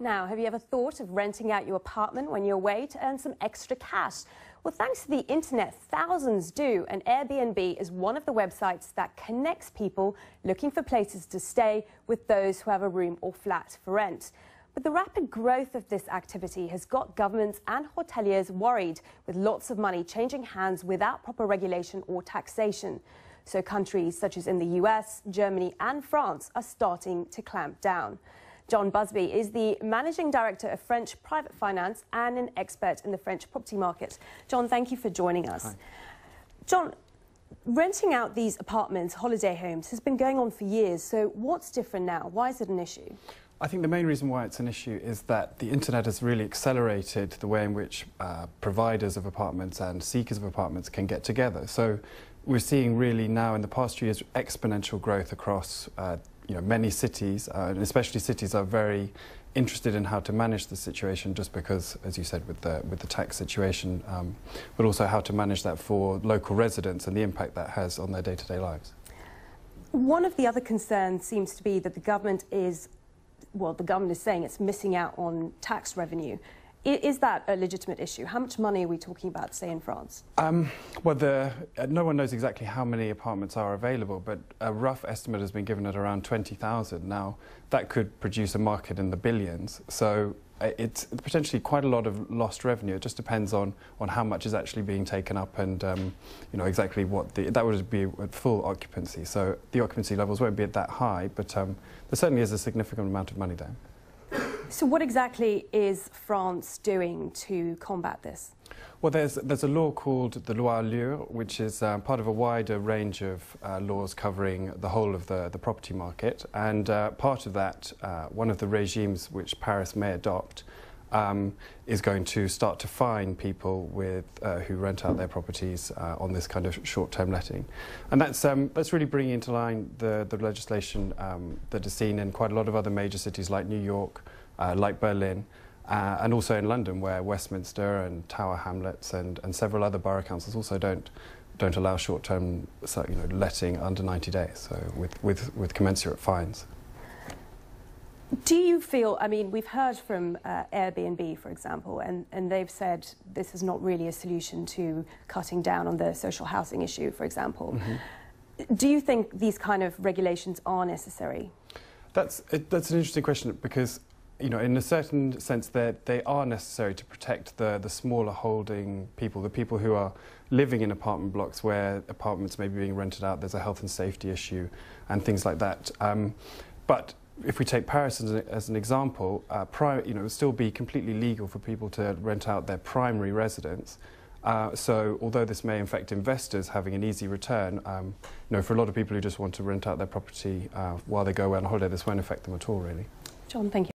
Now, have you ever thought of renting out your apartment when you're away to earn some extra cash? Well, thanks to the internet, thousands do, and Airbnb is one of the websites that connects people looking for places to stay with those who have a room or flat for rent. But the rapid growth of this activity has got governments and hoteliers worried, with lots of money changing hands without proper regulation or taxation. So countries such as in the US, Germany and France are starting to clamp down. John Busby is the Managing Director of French Private Finance and an expert in the French property market. John, thank you for joining us. Hi. John, renting out these apartments, holiday homes, has been going on for years. So what's different now? Why is it an issue? I think the main reason why it's an issue is that the internet has really accelerated the way in which providers of apartments and seekers of apartments can get together. So we're seeing really now in the past few years exponential growth across many cities, and especially cities are very interested in how to manage the situation, just because, as you said, with the tax situation, but also how to manage that for local residents and the impact that has on their day-to-day lives. One of the other concerns seems to be that the government is saying it's missing out on tax revenue. Is that a legitimate issue? How much money are we talking about, say, in France? Well, no one knows exactly how many apartments are available, but a rough estimate has been given at around 20,000. Now, that could produce a market in the billions, so it's potentially quite a lot of lost revenue. It just depends on how much is actually being taken up and, exactly what that would be at full occupancy. So the occupancy levels won't be at that high, but there certainly is a significant amount of money there. So what exactly is France doing to combat this? Well, there's a law called the Loi Allure, which is part of a wider range of laws covering the whole of the property market. And part of that, one of the regimes which Paris may adopt, is going to start to fine people who rent out their properties on this kind of short-term letting. And that's really bringing into line the legislation that is seen in quite a lot of other major cities like New York, like Berlin, and also in London, where Westminster and Tower Hamlets and several other borough councils also don't allow short-term letting under 90 days, so with commensurate fines. Do you feel, I mean, we've heard from Airbnb, for example, and they've said this is not really a solution to cutting down on the social housing issue, for example. Mm-hmm. Do you think these kind of regulations are necessary? That's an interesting question, because in a certain sense, they are necessary to protect the smaller holding people, the people who are living in apartment blocks where apartments may be being rented out. There's a health and safety issue and things like that. But if we take Paris as an example, it would still be completely legal for people to rent out their primary residence. So although this may affect investors having an easy return, for a lot of people who just want to rent out their property while they go away on holiday, this won't affect them at all, really. John, thank you.